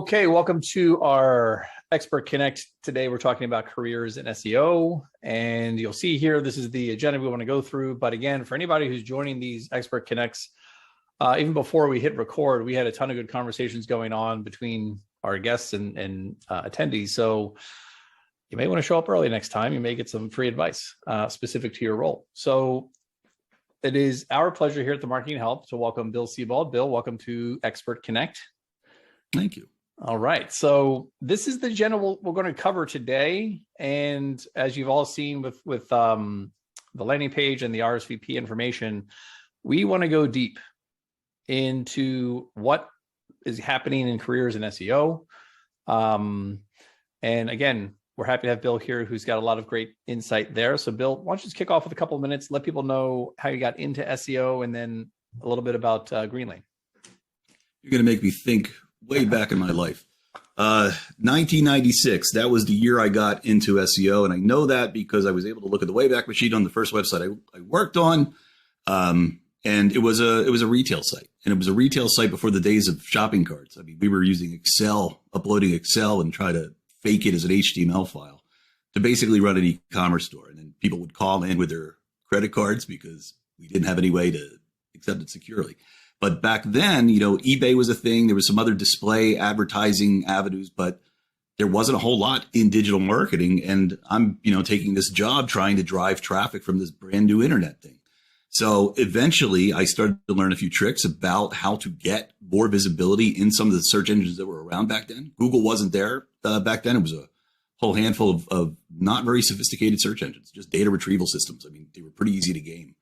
Okay, welcome to our Expert Connect. Today we're talking about careers in SEO, and you'll see here this is the agenda we want to go through. But again, for anybody who's joining these Expert Connects, even before we hit record, we had a ton of good conversations going on between our guests and attendees. So you may want to show up early next time. You may get some free advice specific to your role. So it is our pleasure here at the Marketing Help to welcome Bill Sebald. Bill, welcome to Expert Connect. Thank you. All right. So this is the agenda we're going to cover today. And as you've all seen with the landing page and the RSVP information, we want to go deep into what is happening in careers in SEO. And again, we're happy to have Bill here, who's got a lot of great insight there. So Bill, why don't you just kick off with a couple of minutes, let people know how you got into SEO, and then a little bit about Greenlane. You're going to make me think way back in my life. 1996, that was the year I got into SEO. And I know that because I was able to look at the Wayback Machine on the first website I worked on. And it was a retail site. And it was a retail site before the days of shopping carts. I mean, we were using Excel, uploading Excel and try to fake it as an HTML file to basically run an e-commerce store. And then people would call in with their credit cards because we didn't have any way to accept it securely. But back then, eBay was a thing. There was some other display advertising avenues, but there wasn't a whole lot in digital marketing. And I'm, taking this job trying to drive traffic from this brand new internet thing. So eventually I started to learn a few tricks about how to get more visibility in some of the search engines that were around back then. Google wasn't there back then. It was a whole handful of not very sophisticated search engines, just data retrieval systems. I mean, they were pretty easy to game,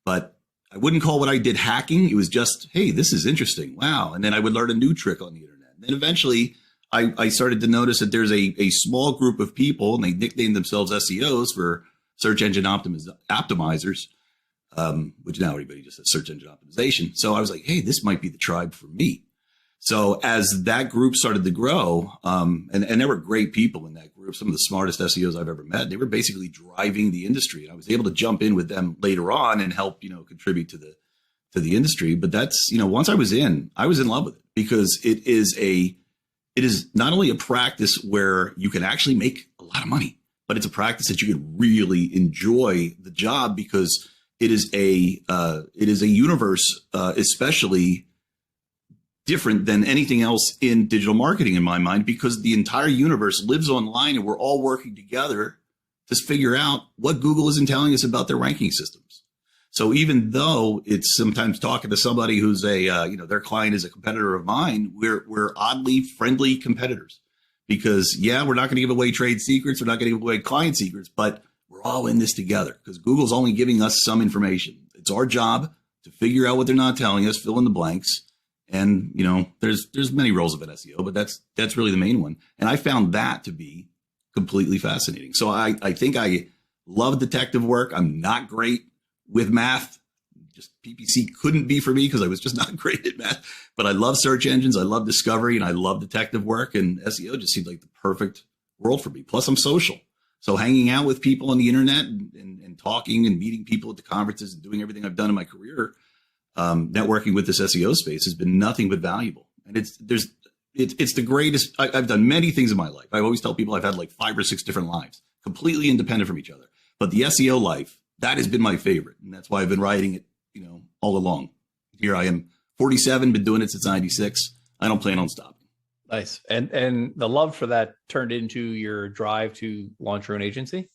but I wouldn't call what I did hacking. It was just, hey, this is interesting. Wow. And then I would learn a new trick on the internet. And then eventually I started to notice that there's a small group of people, and they nicknamed themselves SEOs for search engine optimizers, which now everybody just says search engine optimization. So I was like, hey, this might be the tribe for me. So as that group started to grow, and there were great people in that group, some of the smartest SEOs I've ever met, they were basically driving the industry. And I was able to jump in with them later on and help, contribute to the industry. But that's, once I was in love with it, because it is not only a practice where you can actually make a lot of money, but it's a practice that you can really enjoy the job, because it is a universe, especially different than anything else in digital marketing in my mind, because the entire universe lives online and we're all working together to figure out what Google isn't telling us about their ranking systems. So even though it's sometimes talking to somebody who's their client is a competitor of mine, we're oddly friendly competitors, because we're not going to give away trade secrets. We're not going to give away client secrets, but we're all in this together because Google's only giving us some information. It's our job to figure out what they're not telling us, fill in the blanks. And, there's many roles of an SEO, but that's really the main one. And I found that to be completely fascinating. So I think I love detective work. I'm not great with math. Just PPC couldn't be for me because I was just not great at math. But I love search engines. I love discovery, and I love detective work. And SEO just seemed like the perfect world for me. Plus, I'm social. So hanging out with people on the internet and talking and meeting people at the conferences and doing everything I've done in my career, networking with this SEO space has been nothing but valuable. And it's the greatest. I've done many things in my life. I always tell people I've had like 5 or 6 different lives, completely independent from each other. But the SEO life, that has been my favorite. And that's why I've been riding it, all along. Here I am, 47, been doing it since 96. I don't plan on stopping. Nice. And the love for that turned into your drive to launch your own agency?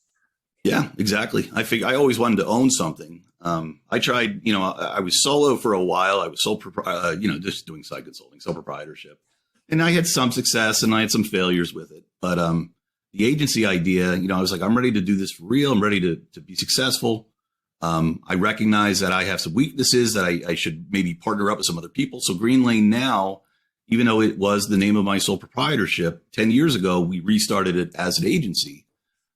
Yeah, exactly. I always wanted to own something. I tried, I was solo for a while. I was just doing side consulting, sole proprietorship. And I had some success and I had some failures with it. But the agency idea, I was like, I'm ready to do this for real. I'm ready to be successful. I recognize that I have some weaknesses, that I should maybe partner up with some other people. So Greenlane now, even though it was the name of my sole proprietorship, 10 years ago, we restarted it as an agency.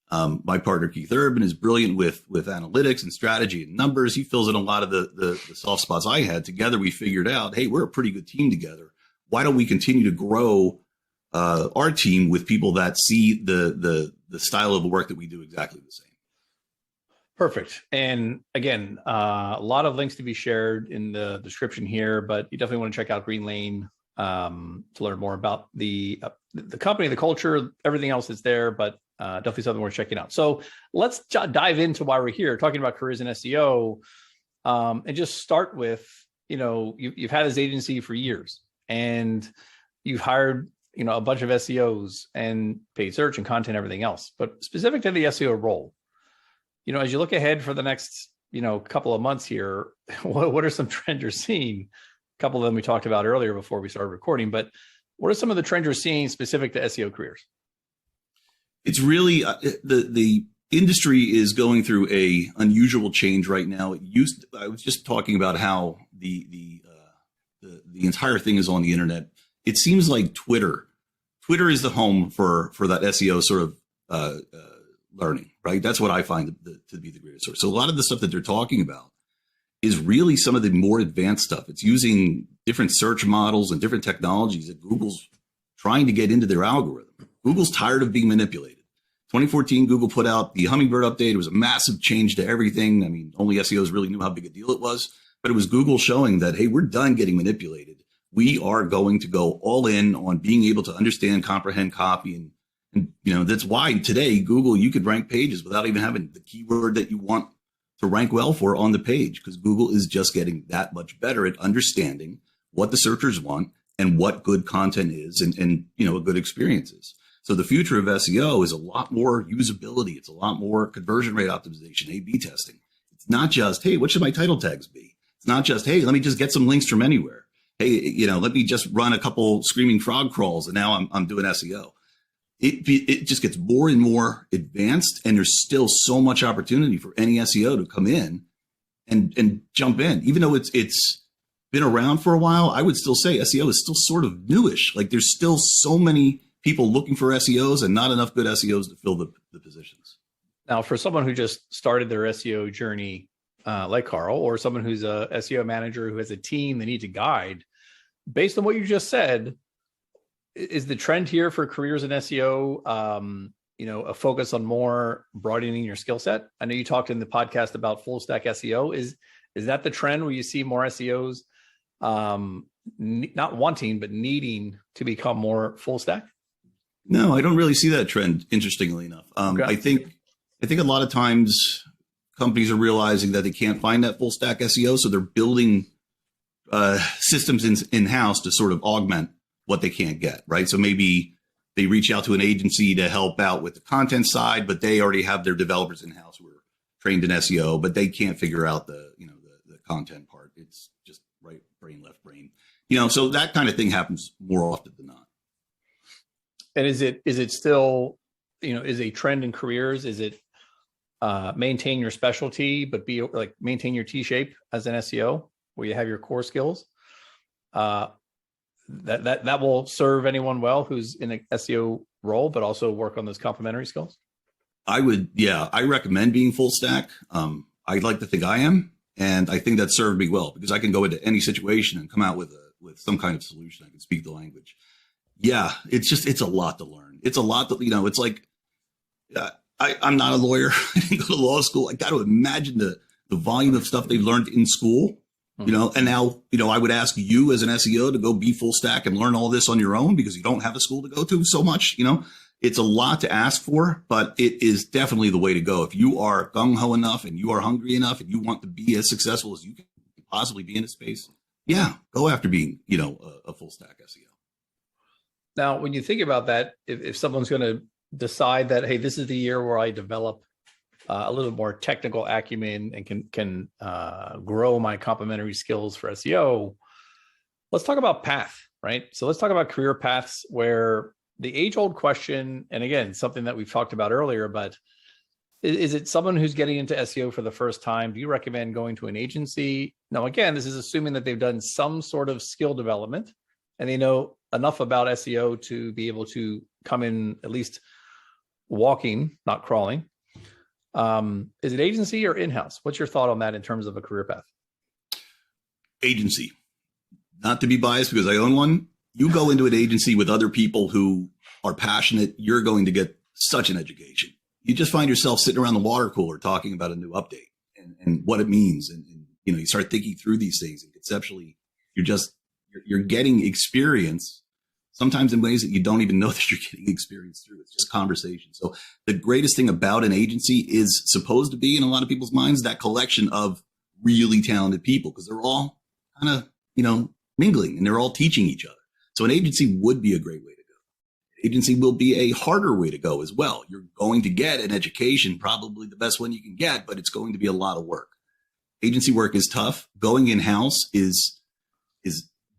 My partner, Keith Urban, is brilliant with analytics and strategy and numbers. He fills in a lot of the soft spots I had. Together, we figured out, hey, we're a pretty good team together. Why don't we continue to grow our team with people that see the style of the work that we do exactly the same? Perfect. And again, a lot of links to be shared in the description here, but you definitely want to check out Greenlane. to learn more about the company, the culture, everything else that's there, but definitely something worth checking out. So let's dive into why we're here, talking about careers in SEO, and just start with, you've had this agency for years and you've hired, a bunch of SEOs and paid search and content, everything else, but specific to the SEO role, as you look ahead for the next, couple of months here, what are some trends you're seeing? A couple of them we talked about earlier before we started recording, but what are some of the trends you're seeing specific to SEO careers? It's really the industry is going through a unusual change right now. I was just talking about how the entire thing is on the internet. It seems like Twitter is the home for that SEO sort of learning, right? That's what I find to be the greatest source. So a lot of the stuff that they're talking about is really some of the more advanced stuff. It's using different search models and different technologies that Google's trying to get into their algorithm. Google's tired of being manipulated. 2014, Google put out the Hummingbird update. It was a massive change to everything. I mean, only SEOs really knew how big a deal it was, but it was Google showing that, hey, we're done getting manipulated. We are going to go all in on being able to understand, comprehend copy. And that's why today, Google, you could rank pages without even having the keyword that you want to rank well for on the page, because Google is just getting that much better at understanding what the searchers want and what good content is and a good experience is. So the future of SEO is a lot more usability. It's a lot more conversion rate optimization, A/B testing. It's not just, hey, what should my title tags be? It's not just, hey, let me just get some links from anywhere. Hey, let me just run a couple screaming frog crawls and now I'm doing SEO. It just gets more and more advanced, and there's still so much opportunity for any SEO to come in and jump in. Even though it's been around for a while, I would still say SEO is still sort of newish. Like there's still so many people looking for SEOs and not enough good SEOs to fill the positions. Now, for someone who just started their SEO journey, like Carl, or someone who's a SEO manager who has a team they need to guide, based on what you just said, is the trend here for careers in SEO, a focus on more broadening your skill set? I know you talked in the podcast about full stack SEO. Is that the trend where you see more SEOs not wanting, but needing to become more full stack? No, I don't really see that trend, interestingly enough. Okay. I think a lot of times companies are realizing that they can't find that full stack SEO, so they're building systems in-house to sort of augment what they can't get, right? So maybe they reach out to an agency to help out with the content side, but they already have their developers in-house who are trained in SEO, but they can't figure out the content part. It's just right brain, left brain, so that kind of thing happens more often than not. And is it still, is a trend in careers? Is it maintain your specialty, but be like maintain your Tshape as an SEO where you have your core skills? That will serve anyone well who's in an SEO role, but also work on those complementary skills? I recommend being full stack. I'd like to think I am, and I think that served me well because I can go into any situation and come out with some kind of solution. I can speak the language. Yeah, it's a lot to learn. It's a lot that, it's like, I'm not a lawyer. I didn't go to law school. I got to imagine the volume of stuff they've learned in school. And now, I would ask you as an SEO to go be full stack and learn all this on your own because you don't have a school to go to so much, it's a lot to ask for, but it is definitely the way to go. If you are gung-ho enough and you are hungry enough and you want to be as successful as you can possibly be in a space, go after being, a full stack SEO. Now, when you think about that, if someone's going to decide that, hey, this is the year where I develop a little more technical acumen and can grow my complementary skills for SEO, let's talk about path, right? So let's talk about career paths where the age-old question, and again, something that we've talked about earlier, but is it someone who's getting into SEO for the first time? Do you recommend going to an agency? Now, again, this is assuming that they've done some sort of skill development and they know enough about SEO to be able to come in at least walking, not crawling. Is it agency or in-house? What's your thought on that in terms of a career path? Agency. Not to be biased because I own one. You go into an agency with other people who are passionate, you're going to get such an education. You just find yourself sitting around the water cooler talking about a new update and what it means. And you start thinking through these things, and conceptually, you're just you're getting experience sometimes in ways that you don't even know that you're getting experience through. It's just conversation. So the greatest thing about an agency is supposed to be, in a lot of people's minds, that collection of really talented people, because they're all kind of, mingling and they're all teaching each other. So an agency would be a great way to go. Agency will be a harder way to go as well. You're going to get an education, probably the best one you can get, but it's going to be a lot of work. Agency work is tough. Going in-house is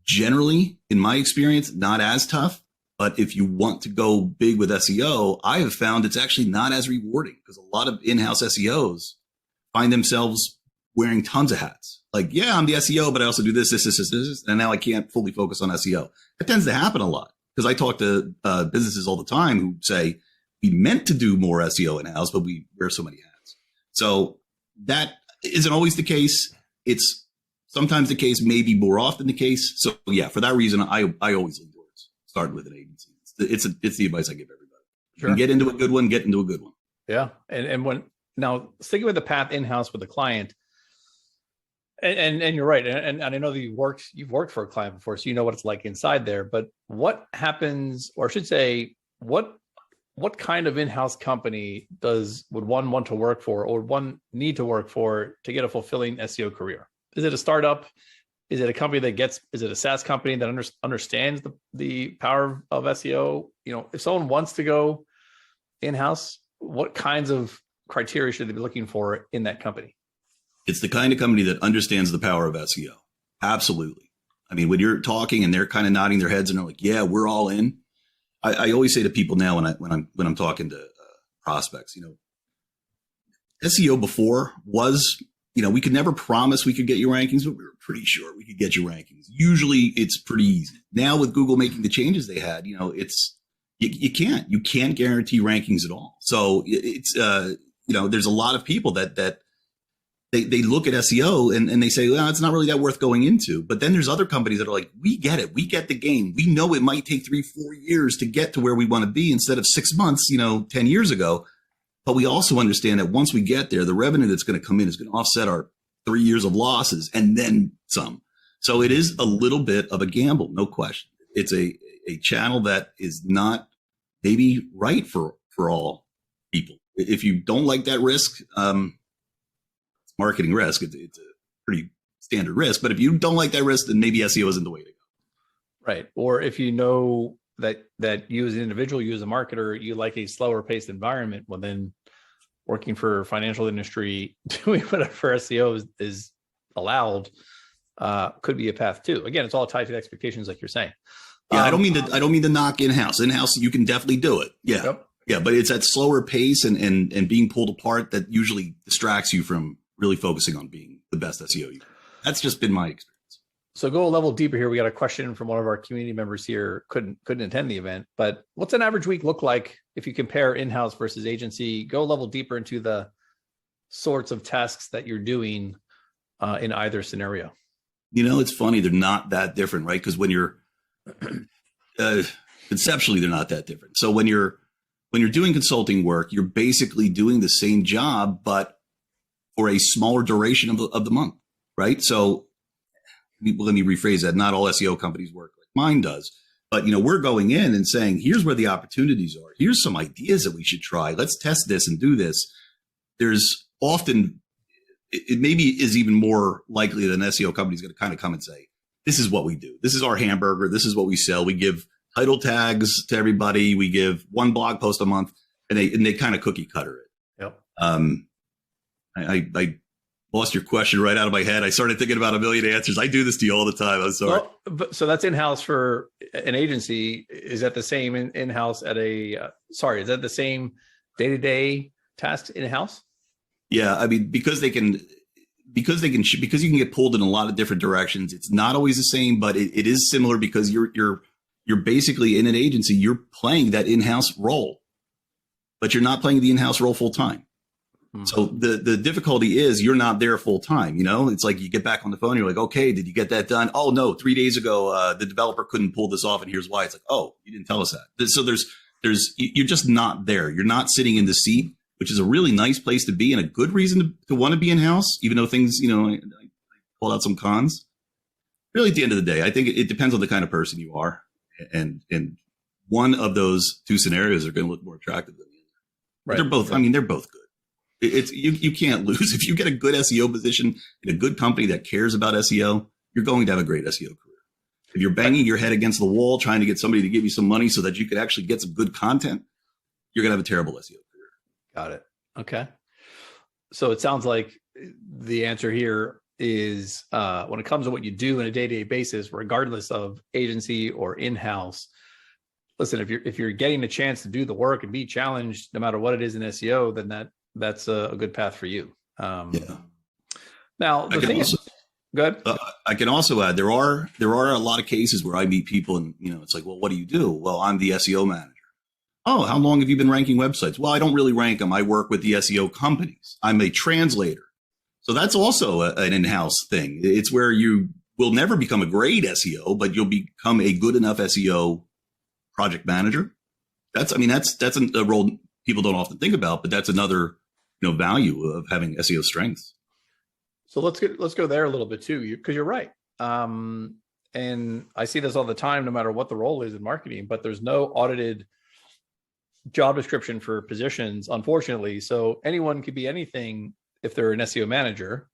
generally, in my experience, not as tough. But if you want to go big with SEO, I have found it's actually not as rewarding, because a lot of in-house SEOs find themselves wearing tons of hats. Like, yeah, I'm the SEO, but I also do this, and now I can't fully focus on SEO. That tends to happen a lot, because I talk to businesses all the time who say, we meant to do more SEO in-house, but we wear so many hats. So that isn't always the case. It's sometimes the case, maybe more often the case. So yeah, for that reason, I always lean towards starting with an agency. It's the advice I give everybody. Sure. You can get into a good one, get into a good one. Yeah. And now sticking with the path in-house with the client, and you're right. And I know that you've worked for a client before, so you know what it's like inside there, but what happens, or I should say, what kind of in-house company would one want to work for, or one need to work for to get a fulfilling SEO career? Is it a startup? Is it a company is it a SaaS company that understands the power of SEO? If someone wants to go in-house, what kinds of criteria should they be looking for in that company? It's the kind of company that understands the power of SEO. Absolutely. I mean, when you're talking and they're kind of nodding their heads and they're like, yeah, we're all in. I always say to people now when I'm talking to prospects, SEO before was, we could never promise we could get you rankings, but we were pretty sure we could get you rankings. Usually it's pretty easy. Now with Google making the changes they had, you can't guarantee rankings at all. So it's, there's a lot of people that they look at SEO and they say, well, it's not really that worth going into. But then there's other companies that are like, we get it. We get the game. We know it might take 3-4 years to get to where we want to be instead of 6 months, 10 years ago. But we also understand that once we get there, the revenue that's going to come in is going to offset our 3 years of losses and then some. So it is a little bit of a gamble, no question. It's a channel that is not maybe right for all people. If you don't like that risk, marketing risk, it's a pretty standard risk. But if you don't like that risk, then maybe SEO isn't the way to go. Right. Or if you know that you as an individual, you as a marketer, you like a slower paced environment, well, then working for financial industry, doing whatever SEO is allowed, could be a path too. Again, it's all tied to expectations, like you're saying. Yeah, I don't mean to knock in-house. In-house, you can definitely do it. Yeah. Yep. Yeah. But it's that slower pace and being pulled apart that usually distracts you from really focusing on being the best SEO you can. That's just been my experience. So go a level deeper here. We got a question from one of our community members here. Couldn't attend the event, but what's an average week look like if you compare in-house versus agency? Go a level deeper into the sorts of tasks that you're doing in either scenario. It's funny. They're not that different, right? Because when you're conceptually, they're not that different. So when you're doing consulting work, you're basically doing the same job, but for a smaller duration of the month, right? So let me rephrase that. Not all SEO companies work like mine does, but we're going in and saying, here's where the opportunities are. Here's some ideas that we should try. Let's test this and do this. There's often, it maybe is even more likely that an SEO company is going to kind of come and say, this is what we do. This is our hamburger. This is what we sell. We give title tags to everybody. We give one blog post a month, and they kind of cookie cutter it. Yep. I lost your question right out of my head. I started thinking about a million answers. I do this to you all the time. I'm sorry. Well, so that's in-house for an agency. Is that the same in-house at is that the same day-to-day tasks in-house? Yeah. I mean, because you can get pulled in a lot of different directions. It's not always the same, but it is similar because you're basically in an agency, you're playing that in-house role, but you're not playing the in-house role full time. So the difficulty is you're not there full time. It's like you get back on the phone. You're like, okay, did you get that done? Oh no, 3 days ago, the developer couldn't pull this off. And here's why. It's like, oh, you didn't tell us that. So you're just not there. You're not sitting in the seat, which is a really nice place to be and a good reason to want to be in house, even though things, I pulled out some cons. really at the end of the day, I think it depends on the kind of person you are. And one of those two scenarios are going to look more attractive than the other. But they're both, I mean, they're both good. It's you can't lose. If you get a good SEO position in a good company that cares about SEO, you're going to have a great SEO career. If you're banging your head against the wall trying to get somebody to give you some money so that you could actually get some good content, you're going to have a terrible SEO career. Got it. Okay. So it sounds like the answer here is when it comes to what you do on a day-to-day basis, regardless of agency or in-house, listen, if you're getting a chance to do the work and be challenged, no matter what it is in SEO, then that's a good path for you. Yeah. Now, the thing is, go ahead. I can also add there are a lot of cases where I meet people and it's like, well, what do you do? Well, I'm the SEO manager. Oh, how long have you been ranking websites? Well, I don't really rank them. I work with the SEO companies. I'm a translator. So that's also an in-house thing. It's where you will never become a great SEO, but you'll become a good enough SEO project manager. That's a role people don't often think about, but that's another value of having SEO strengths. So let's go there a little bit too, because you're right. And I see this all the time, no matter what the role is in marketing, but there's no audited job description for positions, unfortunately. So anyone could be anything if they're an SEO manager,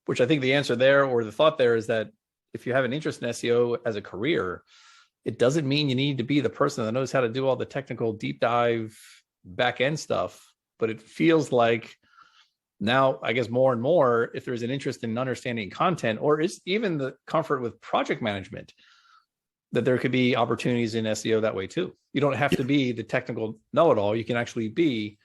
which I think the answer there, or the thought there, is that if you have an interest in SEO as a career, it doesn't mean you need to be the person that knows how to do all the technical deep dive back end stuff. But it feels like now, I guess more and more, if there's an interest in understanding content, or is even the comfort with project management, that there could be opportunities in SEO that way too. You don't have to be the technical know-it-all. You can actually be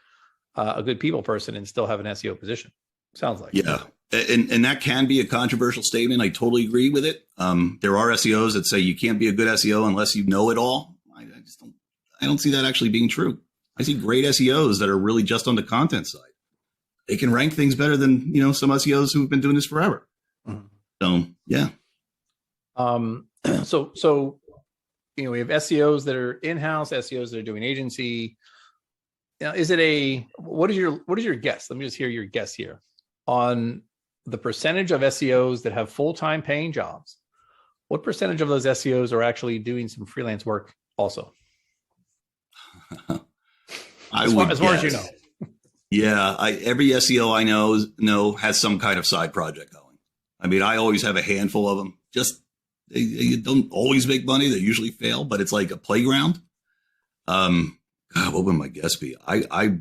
a good people person and still have an SEO position. Sounds like. Yeah. And that can be a controversial statement. I totally agree with it. There are SEOs that say you can't be a good SEO unless you know it all. I don't see that actually being true. I see great SEOs that are really just on the content side. They can rank things better than, some SEOs who've been doing this forever. Mm-hmm. So, yeah. So, we have SEOs that are in-house, SEOs that are doing agency. Now, what is your guess? Let me just hear your guess here on the percentage of SEOs that have full-time paying jobs. What percentage of those SEOs are actually doing some freelance work also? As far as you know. Yeah, every SEO I know has some kind of side project going. I mean, I always have a handful of them. Just they don't always make money; they usually fail. But it's like a playground. God, what would my guess be? I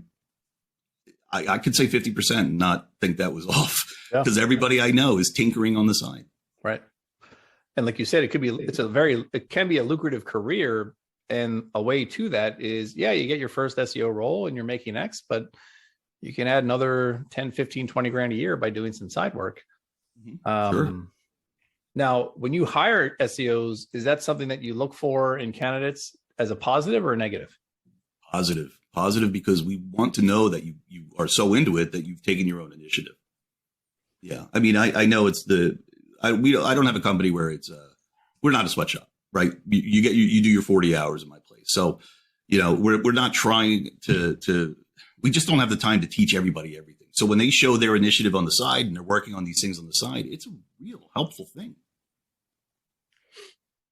could say 50% and not think that was off, because everybody I know is tinkering on the side. Right, and like you said, it can be a lucrative career, and a way to that is, you get your first SEO role and you're making X, but you can add another 10, 15, 20 grand a year by doing some side work. Sure. Now, when you hire SEOs, is that something that you look for in candidates as a positive or a negative? Positive, because we want to know that you are so into it that you've taken your own initiative. Yeah. I mean, I know it's I don't have a company where it's, we're not a sweatshop, right? You do your 40 hours in my place. So, we're not trying to we just don't have the time to teach everybody everything. So when they show their initiative on the side and they're working on these things on the side, it's a real helpful thing.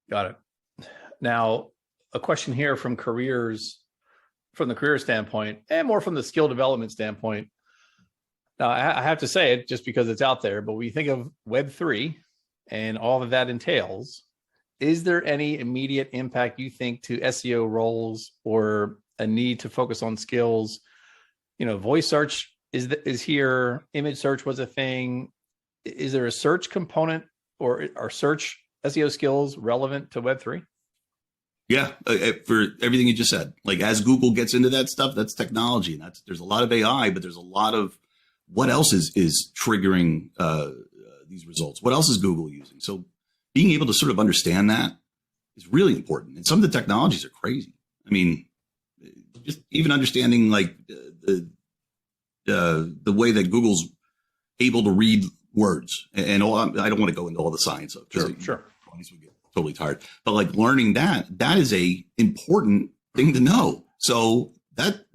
Got it. Now, a question here from the career standpoint, and more from the skill development standpoint. Now, I have to say it just because it's out there, but when you think of Web3 and all that entails, is there any immediate impact you think to SEO roles or a need to focus on skills? Voice search is here. Image search was a thing. Is there a search component, or are search SEO skills relevant to Web3? Yeah, for everything you just said. Like, as Google gets into that stuff, that's technology, and there's a lot of AI, but there's a lot of what else is triggering these results. What else is Google using? So being able to sort of understand that is really important. And some of the technologies are crazy. I mean, just even understanding like the way that Google's able to read words, and all, I don't want to go into all the science of it. Sure. We get totally tired, but like learning that is a important thing to know. So that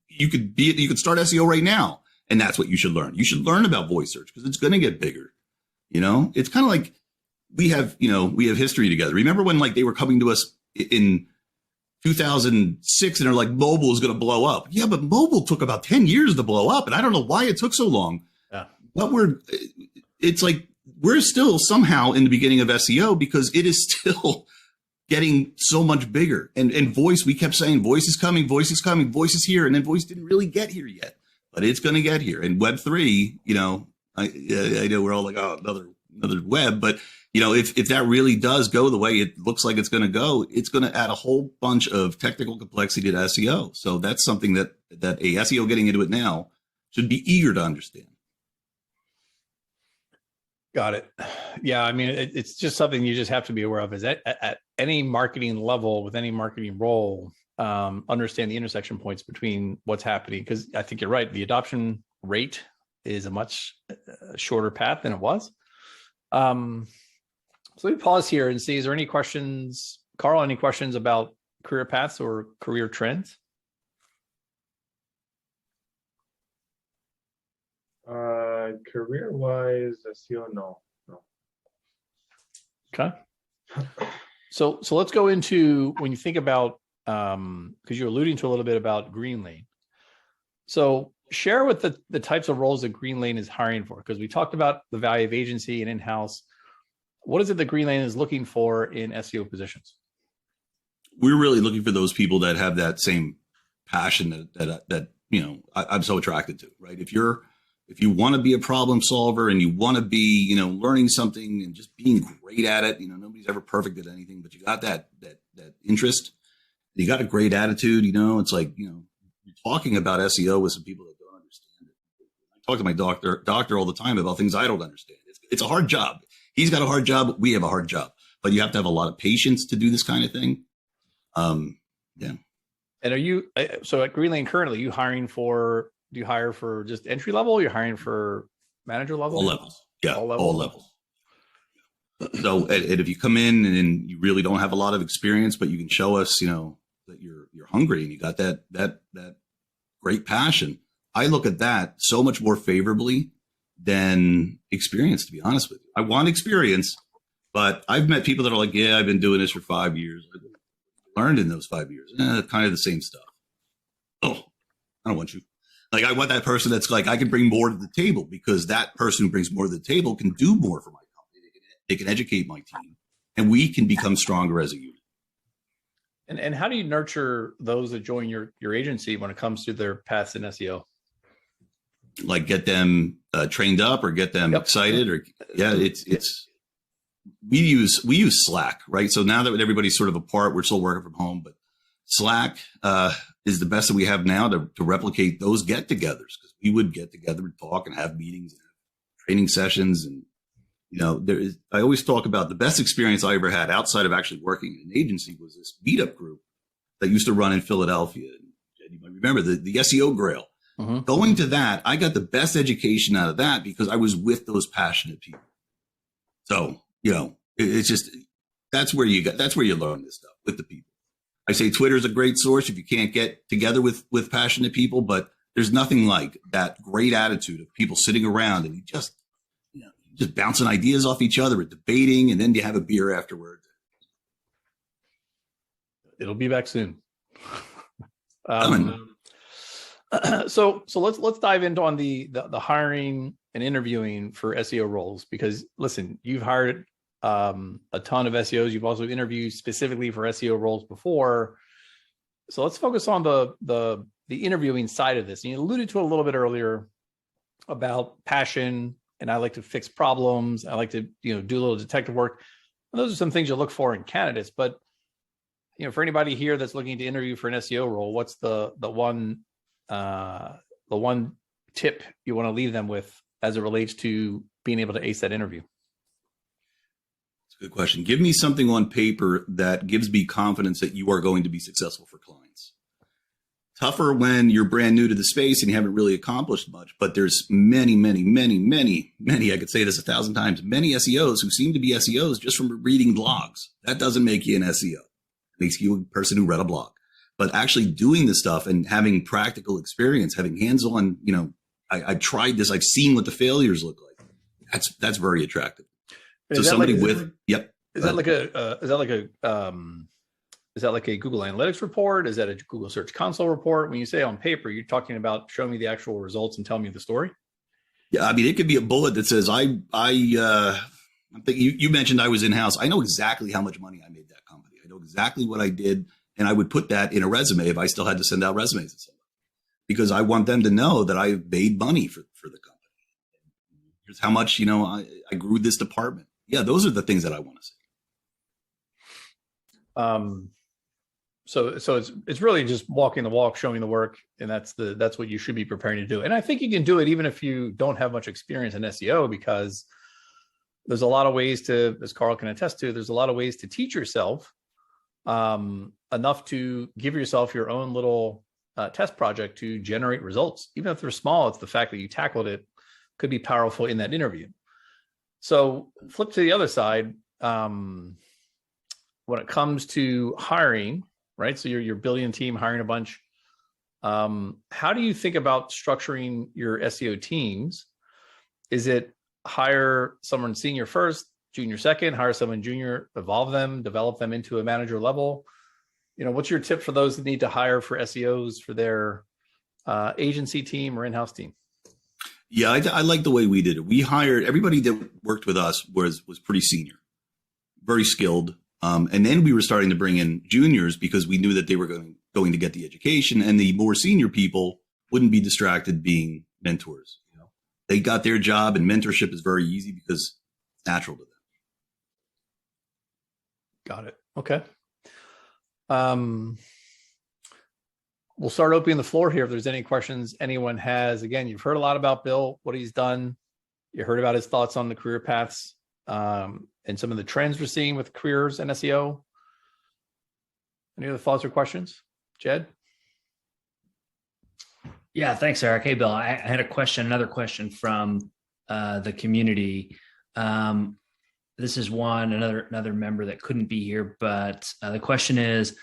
you could start SEO right now, and that's what you should learn. You should learn about voice search because it's going to get bigger. It's kind of like we have history together. Remember when like they were coming to us in 2006 and they're like, mobile is going to blow up. Yeah, but mobile took about 10 years to blow up. And I don't know why it took so long. Yeah. But it's like, we're still somehow in the beginning of SEO because it is still getting so much bigger. And voice, we kept saying voice is coming, voice is coming, voice is here. And then voice didn't really get here yet, but it's going to get here. And Web3, I know we're all like, oh, another web, but if that really does go the way it looks like it's going to go, it's going to add a whole bunch of technical complexity to SEO. So that's something that a SEO getting into it now should be eager to understand. Got it. Yeah. I mean, it's just something you just have to be aware of is at any marketing level with any marketing role, understand the intersection points between what's happening. Cause I think you're right. The adoption rate is a much shorter path than it was. So let me pause here and see, is there any questions, Carl, any questions about career paths or career trends? Career-wise, SEO, no. Okay. So let's go into when you think about, because you're alluding to a little bit about Greenlane. So share with the types of roles that Greenlane is hiring for, because we talked about the value of agency and in-house. What is it that Greenlane is looking for in SEO positions? We're really looking for those people that have that same passion that I'm so attracted to, right? If you want to be a problem solver and you want to be, learning something and just being great at it, nobody's ever perfect at anything, but you got that interest, you got a great attitude, it's like, you're talking about SEO with some people that don't understand it. I talk to my doctor all the time about things I don't understand. It's a hard job. He's got a hard job. We have a hard job, but you have to have a lot of patience to do this kind of thing. Yeah. And are you, so at Greenlane currently, do you hire for just entry level? You're hiring for manager level? All levels. Yeah. All levels. All levels. So and if you come in and you really don't have a lot of experience, but you can show us, that you're hungry and you got that great passion. I look at that so much more favorably than experience, to be honest with you. I want experience, but I've met people that are like, yeah, I've been doing this for 5 years. I've learned in those 5 years. Kind of the same stuff. Oh, I don't want you. Like, I want that person that's like, I can bring more to the table, because that person who brings more to the table can do more for my company. They can educate my team, and we can become stronger as a unit. And how do you nurture those that join your agency when it comes to their paths in SEO? Like, get them trained up or get them excited, or we use Slack, right? So now that everybody's sort of apart, we're still working from home, but Slack is the best that we have now to replicate those get-togethers, because we would get together and talk and have meetings and have training sessions. And, I always talk about the best experience I ever had outside of actually working in an agency was this meetup group that used to run in Philadelphia. And you might remember the SEO Grail. Mm-hmm. Going to that, I got the best education out of that because I was with those passionate people. So, it's just, that's where you learn this stuff, with the people. I say Twitter is a great source if you can't get together with passionate people, but there's nothing like that great attitude of people sitting around and you just bouncing ideas off each other and debating, and then you have a beer afterward. It'll be back soon. So let's dive into on the hiring and interviewing for SEO roles, because listen, you've hired a ton of SEOs. You've also interviewed specifically for SEO roles before. So let's focus on the interviewing side of this. And you alluded to it a little bit earlier about passion, and I like to fix problems. I like to, do a little detective work. And those are some things you look for in candidates. But, for anybody here that's looking to interview for an SEO role, what's the one tip you want to leave them with as it relates to being able to ace that interview? Good question. Give me something on paper that gives me confidence that you are going to be successful for clients. Tougher when you're brand new to the space and you haven't really accomplished much, but there's many, I could say this 1,000 times, many SEOs who seem to be SEOs just from reading blogs. That doesn't make you an SEO. It makes you a person who read a blog. But actually doing this stuff and having practical experience, having hands-on, I've tried this, I've seen what the failures look like. That's very attractive. So somebody with, yep. Is that like a Google Analytics report? Is that a Google Search Console report? When you say on paper, you're talking about showing me the actual results and telling me the story? Yeah, I mean, it could be a bullet that says, I'm thinking you mentioned I was in-house. I know exactly how much money I made that company. I know exactly what I did. And I would put that in a resume if I still had to send out resumes to somebody, because I want them to know that I made money for the company. Here's how much, I grew this department. Yeah, those are the things that I want to see. So it's really just walking the walk, showing the work, and that's what you should be preparing to do. And I think you can do it even if you don't have much experience in SEO, because there's a lot of ways to, as Carl can attest to, there's a lot of ways to teach yourself enough to give yourself your own little test project to generate results. Even if they're small, it's the fact that you tackled it could be powerful in that interview. So flip to the other side. When it comes to hiring, right? So you're building a team, hiring a bunch. How do you think about structuring your SEO teams? Is it hire someone senior first, junior second, hire someone junior, evolve them, develop them into a manager level? What's your tip for those that need to hire for SEOs for their agency team or in-house team? Yeah, I like the way we did it. We hired everybody that worked with us was pretty senior, very skilled. And then we were starting to bring in juniors because we knew that they were going to get the education, and the more senior people wouldn't be distracted being mentors. They got their job, and mentorship is very easy because it's natural to them. Got it. Okay. We'll start opening the floor here if there's any questions anyone has. Again, you've heard a lot about Bill, what he's done. You heard about his thoughts on the career paths and some of the trends we're seeing with careers and SEO. Any other thoughts or questions? Jed? Yeah, thanks, Eric. Hey, Bill, I had another question from the community. This is another member that couldn't be here, but the question is,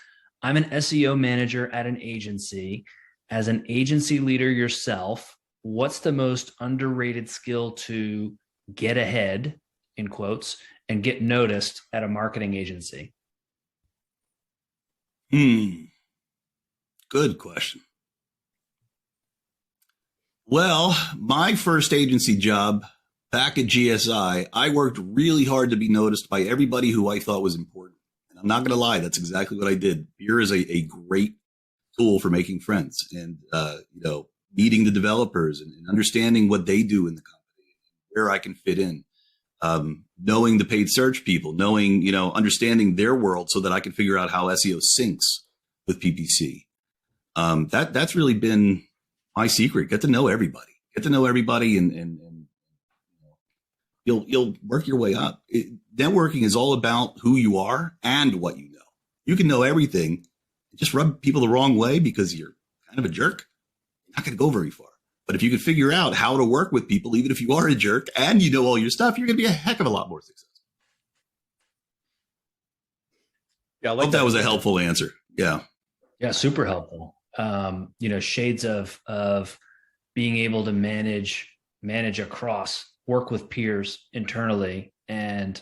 I'm an SEO manager at an agency. As an agency leader yourself, what's the most underrated skill to get ahead, in quotes, and get noticed at a marketing agency? Good question. Well, my first agency job back at GSI, I worked really hard to be noticed by everybody who I thought was important. And I'm not going to lie, that's exactly what I did. Beer is a great tool for making friends and, meeting the developers and understanding what they do in the company, where I can fit in, knowing the paid search people, knowing, understanding their world so that I can figure out how SEO syncs with PPC. That's really been my secret. Get to know everybody. And you'll work your way up. Networking is all about who you are and what you know. You can know everything, just rub people the wrong way because you're kind of a jerk. You're not going to go very far. But if you can figure out how to work with people, even if you are a jerk and you know all your stuff, you're going to be a heck of a lot more successful. Yeah, I hope that was a helpful answer. Yeah. Yeah, super helpful. Shades of being able to manage across, work with peers internally, and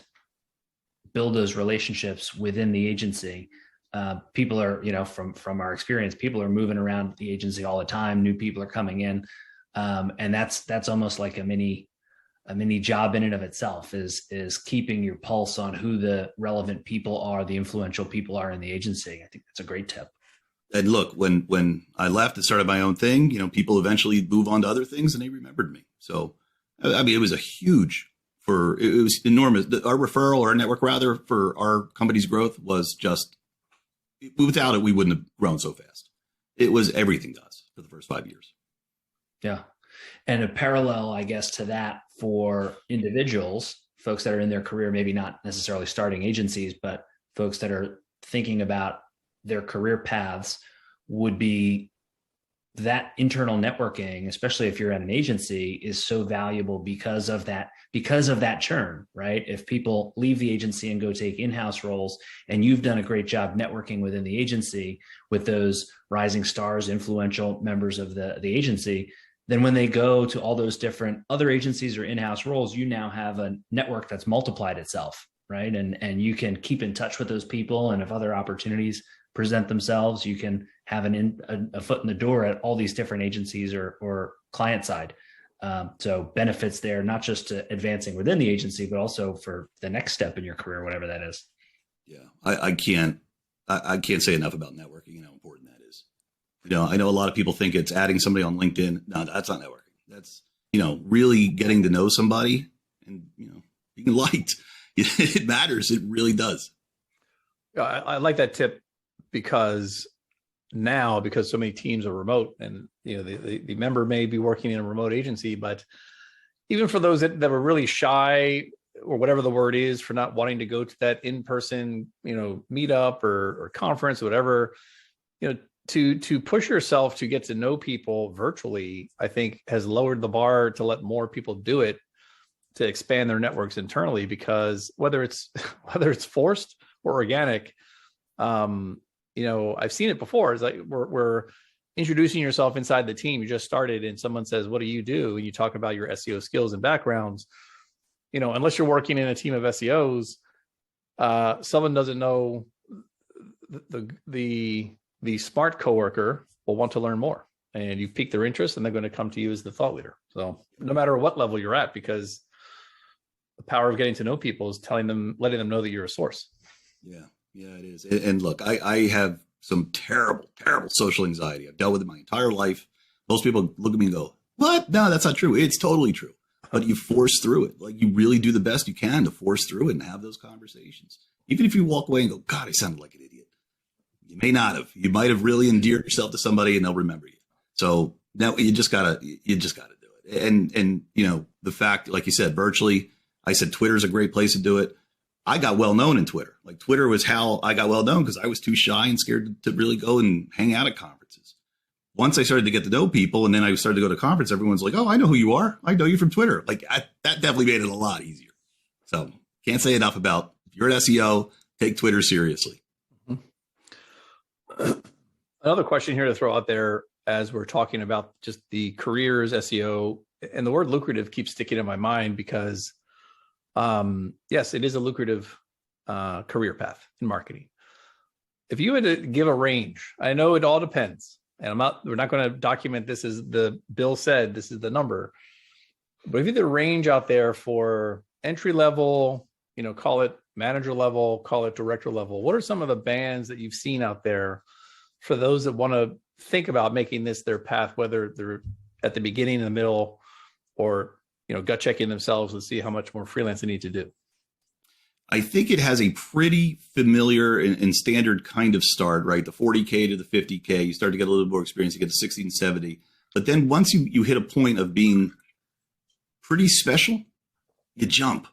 build those relationships within the agency. People are, from our experience, people are moving around the agency all the time. New people are coming in. And that's almost like a mini job in and of itself, is keeping your pulse on who the relevant people are, the influential people are in the agency. I think that's a great tip. And look, when I left and started my own thing, people eventually move on to other things and they remembered me. So, I mean, it was it was enormous. Our referral, or our network rather, for our company's growth was just, without it, we wouldn't have grown so fast. It was everything to us for the first 5 years. Yeah. And a parallel, I guess, to that for individuals, folks that are in their career, maybe not necessarily starting agencies, but folks that are thinking about their career paths, would be that internal networking, especially if you're at an agency, is so valuable because of that churn, right? If people leave the agency and go take in-house roles, and you've done a great job networking within the agency with those rising stars, influential members of the agency, then when they go to all those different other agencies or in-house roles, you now have a network that's multiplied itself, right? And you can keep in touch with those people. And if other opportunities present themselves, you can have a foot in the door at all these different agencies or client side. So benefits there, not just to advancing within the agency, but also for the next step in your career, whatever that is. Yeah, I can't say enough about networking and how important that is. I know a lot of people think it's adding somebody on LinkedIn. No, that's not networking. That's, really getting to know somebody and, being liked. It matters. It really does. I like that tip because so many teams are remote and, the member may be working in a remote agency, but even for those that were really shy or whatever the word is for not wanting to go to that in-person, meetup or conference, or whatever, to push yourself to get to know people virtually, I think has lowered the bar to let more people do it, to expand their networks internally, because whether it's forced or organic, I've seen it before. It's like we're introducing yourself inside the team. You just started and someone says, "What do you do?" And you talk about your SEO skills and backgrounds. Unless you're working in a team of SEOs, someone doesn't know the smart coworker will want to learn more, and you've piqued their interest and they're going to come to you as the thought leader. So no matter what level you're at, because the power of getting to know people is letting them know that you're a source. Yeah, it is. And look, I have some terrible, terrible social anxiety. I've dealt with it my entire life. Most people look at me and go, "What? No, that's not true." It's totally true. But you force through it. Like, you really do the best you can to force through it and have those conversations. Even if you walk away and go, "God, I sounded like an idiot." You may not have. You might have really endeared yourself to somebody and they'll remember you. So now you just gotta do it. And the fact, like you said, virtually, I said Twitter's a great place to do it. I got well known in Twitter. Like, Twitter was how I got well known, because I was too shy and scared to really go and hang out at conferences. Once I started to get to know people and then I started to go to conference, everyone's like, "Oh, I know who you are. I know you from Twitter." Like, that definitely made it a lot easier. So can't say enough about, if you're an SEO, take Twitter seriously. Another question here to throw out there as we're talking about just the careers SEO, and the word lucrative keeps sticking in my mind because, yes, it is a lucrative career path in marketing. If you had to give a range, I know it all depends, and we're not going to document this as the Bill said, this is the number, but if you had a range out there for entry level, call it manager level, call it director level, what are some of the bands that you've seen out there for those that want to think about making this their path, whether they're at the beginning, in the middle, or gut checking themselves and see how much more freelance they need to do? I think it has a pretty familiar and standard kind of start, right? The 40K to the 50K, you start to get a little more experience, you get to 60 and 70. But then once you hit a point of being pretty special, you jump.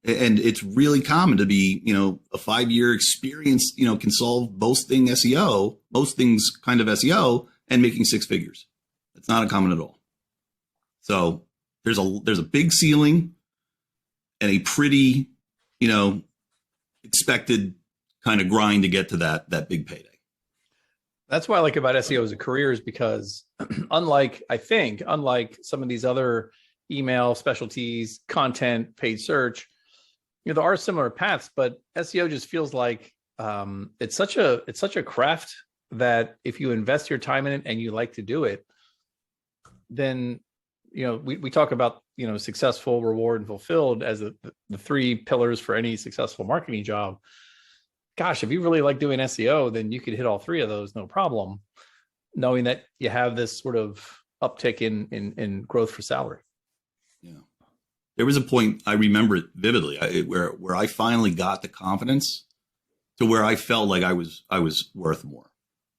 And it's really common to be, a 5-year experience, can solve most things kind of SEO, and making 6 figures. It's not uncommon at all. So there's a big ceiling and a pretty, expected kind of grind to get to that big payday. That's what I like about SEO as a career, is because unlike some of these other email specialties, content, paid search, there are similar paths, but SEO just feels like it's such a craft that if you invest your time in it and you like to do it, then we talk about successful, reward, and fulfilled as the 3 pillars for any successful marketing job. Gosh, if you really like doing SEO, then you could hit all 3 of those no problem, knowing that you have this sort of uptick in growth for salary. Yeah. There was a point, I remember it vividly, where I finally got the confidence to where I felt like I was worth more.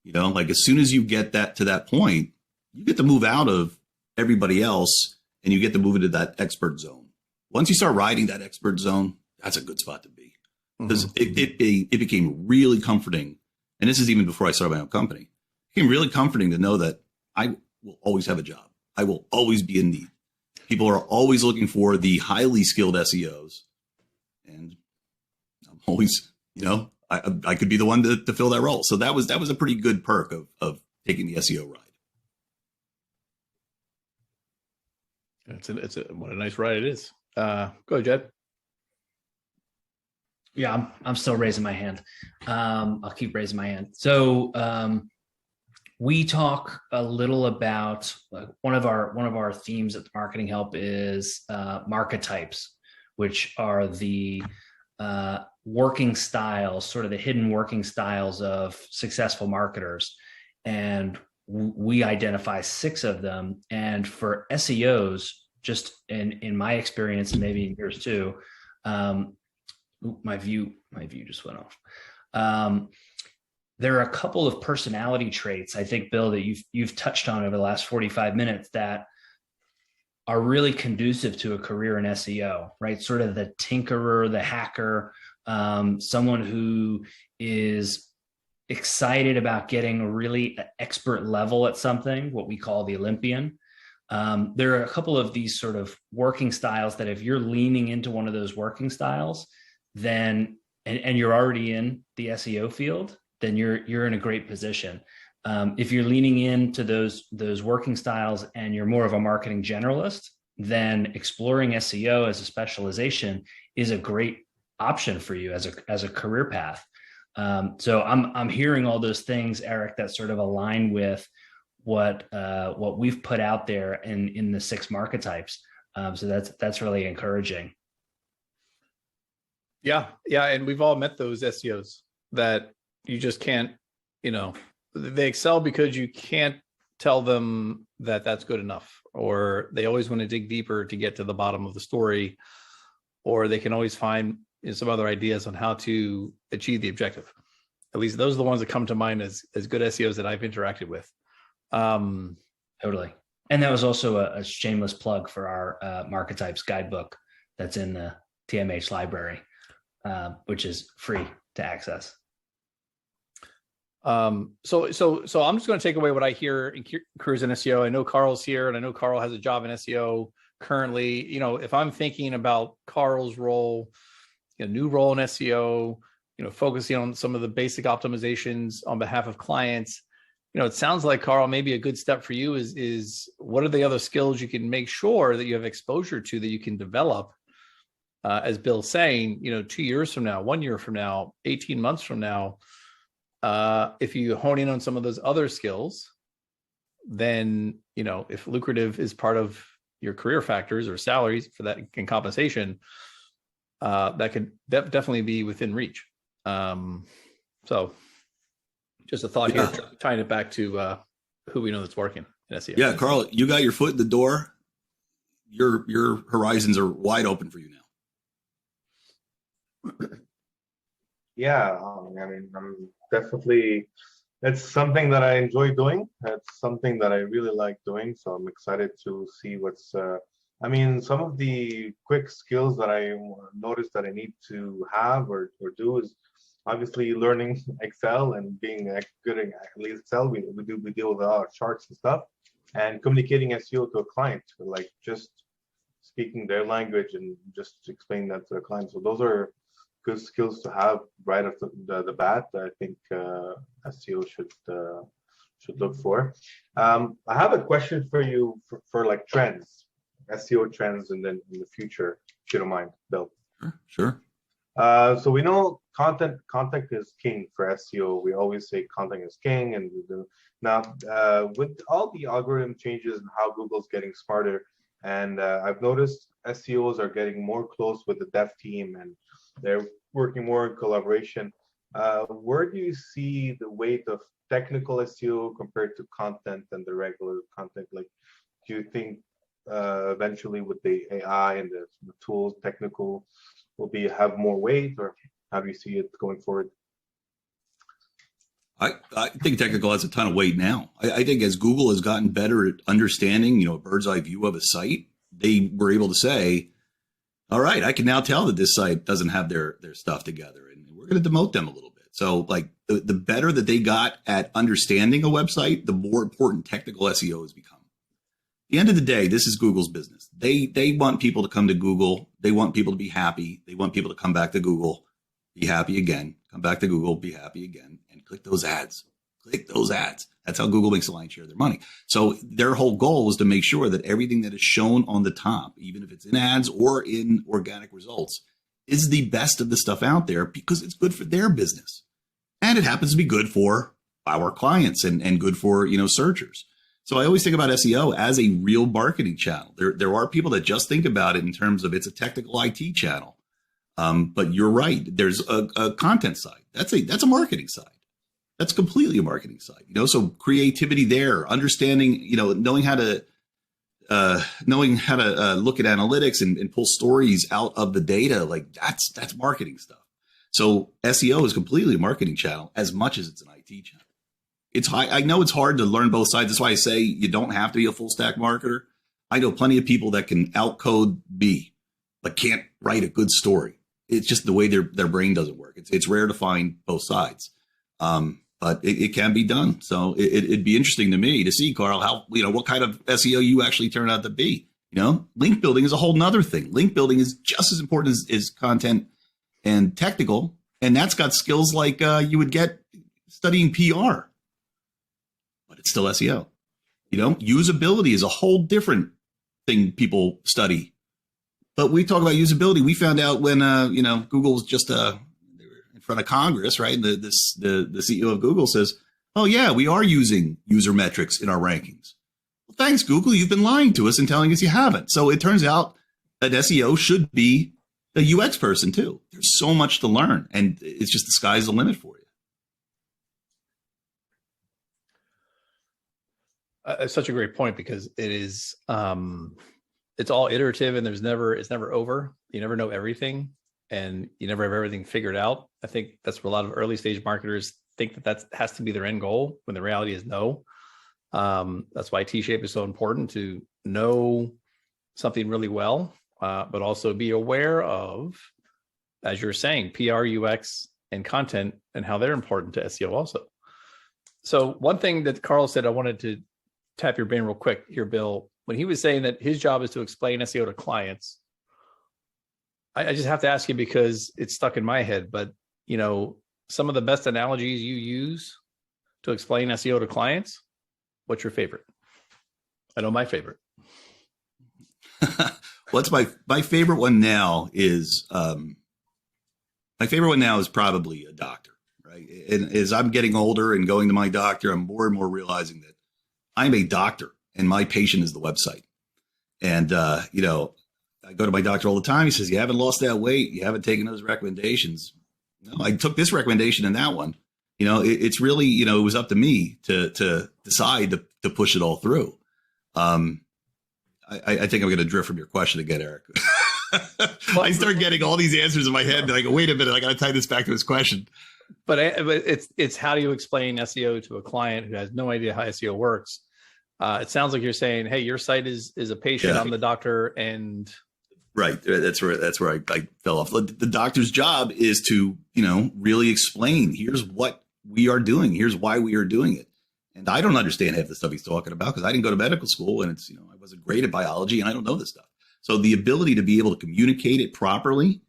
Like, as soon as you get to that point, you get to move out of everybody else and you get to move into that expert zone. Once you start riding that expert zone, that's a good spot to be, because it became really comforting. And this is even before I started my own company. It became really comforting to know that I will always have a job. I will always be in need. People are always looking for the highly skilled SEOs. And I'm always, I could be the one to fill that role. So that was a pretty good perk of taking the SEO ride. What a nice ride it is. Go ahead, Jed. Yeah, I'm still raising my hand. I'll keep raising my hand. So we talk a little about one of our themes at the Marketing Help is marchetypes, which are the working styles, sort of the hidden working styles of successful marketers. And we identify 6 of them. And for SEOs, just in my experience, and maybe in yours too, my view just went off. There are a couple of personality traits, I think, Bill, that you've touched on over the last 45 minutes that are really conducive to a career in SEO, right? Sort of the tinkerer, the hacker, someone who is excited about getting a really expert level at something, what we call the Olympian. There are a couple of these sort of working styles that if you're leaning into one of those working styles, then, and you're already in the SEO field, then you're in a great position. If you're leaning into those working styles and you're more of a marketing generalist, then exploring SEO as a specialization is a great option for you as a career path. So I'm hearing all those things, Eric, that sort of align with what we've put out there in the 6 archetypes. So that's really encouraging. Yeah. And we've all met those SEOs that you just can't, they excel because you can't tell them that that's good enough, or they always want to dig deeper to get to the bottom of the story, or they can always find some other ideas on how to achieve the objective. At least those are the ones that come to mind as good SEOs that I've interacted with. Totally. And that was also a shameless plug for our archetypes guidebook that's in the TMH library, which is free to access. So I'm just going to take away what I hear in careers in SEO. I know Carl's here, and I know Carl has a job in SEO currently. If I'm thinking about Carl's role, new role in SEO, focusing on some of the basic optimizations on behalf of clients, it sounds like, Carl, maybe a good step for you is what are the other skills you can make sure that you have exposure to, that you can develop, as Bill's saying, 2 years from now, 1 year from now, 18 months from now. If you hone in on some of those other skills, then, if lucrative is part of your career factors or salaries for that and compensation, that could definitely be within reach. So just a thought here, tying it back to who we know that's working in SEO. Yeah, Carl, you got your foot in the door. Your horizons are wide open for you now. Yeah, I'm definitely, it's something that I enjoy doing. It's something that I really like doing. So I'm excited to see what's, some of the quick skills that I noticed that I need to have or do is obviously learning Excel and being good at least Excel. We deal with a lot of charts and stuff, and communicating SEO to a client, like just speaking their language and just explaining that to the client. So those are good skills to have right off the bat. I think SEO should look for. I have a question for you for like trends, SEO trends, and then in the future, if you don't mind, Bill. Sure. So we know content is king for SEO. We always say content is king, and now with all the algorithm changes and how Google's getting smarter, and I've noticed SEOs are getting more close with the dev team, and they're working more in collaboration. Where do you see the weight of technical SEO compared to content and the regular content? Like, do you think eventually with the AI and the tools, technical will have more weight, or how do you see it going forward? I think technical has a ton of weight now. I think as Google has gotten better at understanding, a bird's eye view of a site, they were able to say, all right, I can now tell that this site doesn't have their stuff together, and we're going to demote them a little bit. So like the better that they got at understanding a website, the more important technical SEO has become. At the end of the day, this is Google's business. They want people to come to Google. They want people to be happy. They want people to come back to Google, be happy again, come back to Google, be happy again, and click those ads. click those ads. That's how Google makes the lion's share of their money. So their whole goal was to make sure that everything that is shown on the top, even if it's in ads or in organic results, is the best of the stuff out there because it's good for their business. And it happens to be good for our clients and good for, searchers. So I always think about SEO as a real marketing channel. There are people that just think about it in terms of it's a technical IT channel. But you're right. There's a content side. That's a marketing side. That's completely a marketing side. So creativity there, understanding, knowing how to look at analytics and pull stories out of the data. Like that's marketing stuff. So SEO is completely a marketing channel as much as it's an IT channel. I know it's hard to learn both sides. That's why I say you don't have to be a full stack marketer. I know plenty of people that can outcode B, but can't write a good story. It's just the way their brain doesn't work. It's rare to find both sides, but it can be done. So it'd be interesting to me to see, Carl, how what kind of SEO you actually turn out to be. Link building is a whole nother thing. Link building is just as important as content and technical, and that's got skills like you would get studying PR. But it's still SEO. Usability is a whole different thing people study. But we talk about usability. We found out when Google was just they were in front of Congress, right? And the CEO of Google says, "Oh yeah, we are using user metrics in our rankings." Well, thanks, Google. You've been lying to us and telling us you haven't. So it turns out that SEO should be a UX person too. There's so much to learn, and it's just the sky's the limit for you. It's such a great point because it is, it's all iterative and it's never over. You never know everything and you never have everything figured out. I think that's where a lot of early stage marketers think that has to be their end goal when the reality is no. That's why Tshape is so important, to know something really well, but also be aware of, as you're saying, PR, UX, and content and how they're important to SEO also. So one thing that Carl said, I wanted to tap your brain real quick here, Bill, when he was saying that his job is to explain SEO to clients, I just have to ask you because it's stuck in my head, but some of the best analogies you use to explain SEO to clients, what's your favorite? I know my favorite. What's my favorite one now is probably a doctor, right? And as I'm getting older and going to my doctor, I'm more and more realizing that I'm a doctor and my patient is the website. And, I go to my doctor all the time. He says, you haven't lost that weight. You haven't taken those recommendations. No, I took this recommendation and that one. It's really, it was up to me to decide to push it all through. I think I'm going to drift from your question again, Eric. I start getting all these answers in my head and I go, wait a minute, I got to tie this back to his question. But it's how do you explain SEO to a client who has no idea how SEO works? It sounds like you're saying, hey, your site is a patient. I'm the doctor, and right. That's where I fell off. The doctor's job is to really explain. Here's what we are doing. Here's why we are doing it. And I don't understand half the stuff he's talking about because I didn't go to medical school, and it's I wasn't great at biology, and I don't know this stuff. So the ability to be able to communicate it properly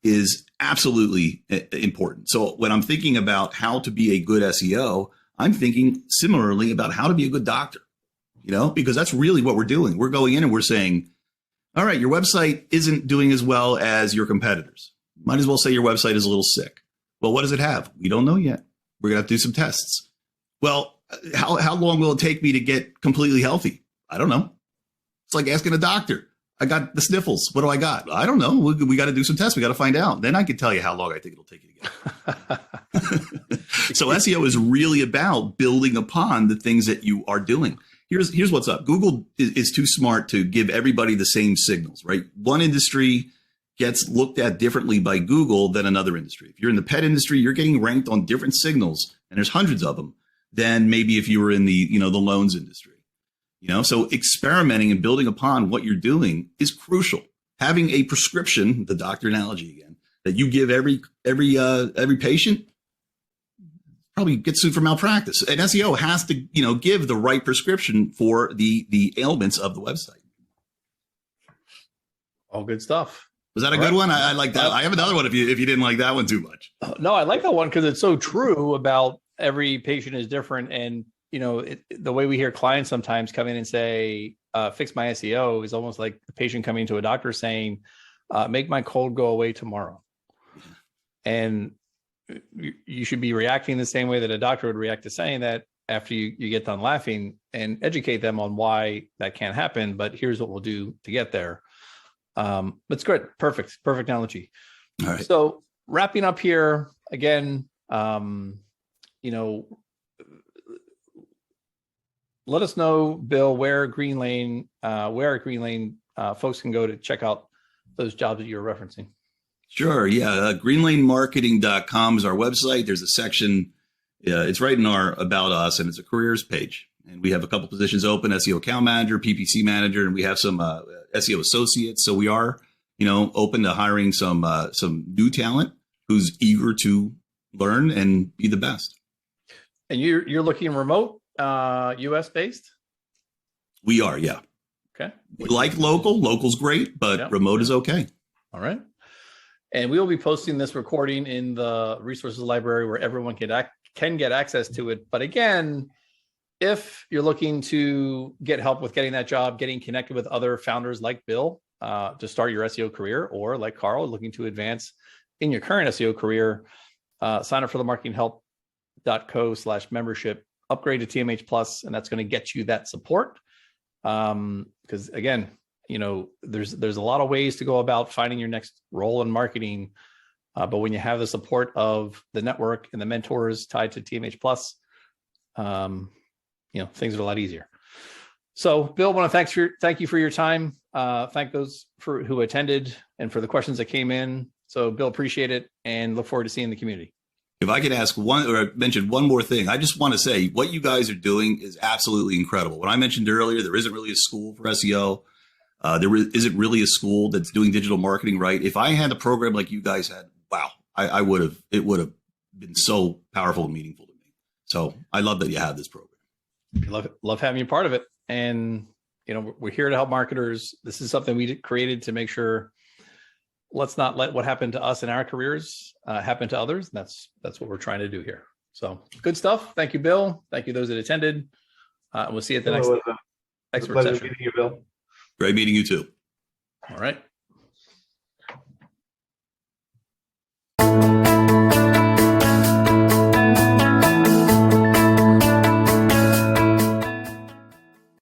is absolutely important. So when I'm thinking about how to be a good SEO, I'm thinking similarly about how to be a good doctor, because that's really what we're doing. We're going in and we're saying, all right, your website isn't doing as well as your competitors. Might as well say your website is a little sick. Well, what does it have? We don't know yet. We're going to have to do some tests. Well, how long will it take me to get completely healthy? I don't know. It's like asking a doctor. I got the sniffles. What do I got? I don't know. We got to do some tests. We got to find out. Then I can tell you how long I think it'll take you to get. So SEO is really about building upon the things that you are doing. Here's what's up. Google is too smart to give everybody the same signals, right? One industry gets looked at differently by Google than another industry. If you're in the pet industry, you're getting ranked on different signals, and there's hundreds of them, than maybe if you were in the loans industry. So experimenting and building upon what you're doing is crucial. Having a prescription, the doctor analogy again, that you give every patient probably gets sued for malpractice. And SEO has to, give the right prescription for the ailments of the website. all good stuff. Was that a good one? I like that. I have another one if you didn't like that one too much. No, I like that one because it's so true about every patient is different. And, the way we hear clients sometimes come in and say, fix my SEO is almost like the patient coming to a doctor saying, make my cold go away tomorrow. And you should be reacting the same way that a doctor would react to saying that after you get done laughing, and educate them on why that can't happen. But here's what we'll do to get there. It's great. Perfect analogy. All right. So wrapping up here again, let us know, Bill, where Greenlane folks can go to check out those jobs that you're referencing. Sure. Yeah. Greenlanemarketing.com is our website. There's a section. It's right in our About Us, and it's a careers page. And we have a couple positions open: SEO account manager, PPC manager, and we have some SEO associates. So we are, open to hiring some new talent who's eager to learn and be the best. And you're looking remote, US based? We are, yeah. Okay. We like local. Local's great, but Yep. remote is okay. All right. And we will be posting this recording in the resources library where everyone can get access to it. But again, if you're looking to get help with getting that job, getting connected with other founders like Bill to start your SEO career, or like Carl, looking to advance in your current SEO career, sign up for the marketinghelp.co/membership, upgrade to TMH Plus, and that's going to get you that support. Because again, there's a lot of ways to go about finding your next role in marketing. But when you have the support of the network and the mentors tied to TMH Plus, things are a lot easier. So Bill, I want to thank you for your time. Thank those who attended and for the questions that came in. So Bill, appreciate it and look forward to seeing the community. If I could ask mention one more thing, I just want to say what you guys are doing is absolutely incredible. When I mentioned earlier, there isn't really a school for SEO. There isn't really a school that's doing digital marketing right. If I had a program like you guys had, wow, it would have been so powerful and meaningful to me. So I love that you have this program. Love having you part of it. And, we're here to help marketers. This is something we created to make sure let's not let what happened to us in our careers happen to others. And that's what we're trying to do here. So good stuff. Thank you, Bill. Thank you, those that attended. We'll see you at the next expert pleasure session. meeting you, Bill. Great meeting you too. All right.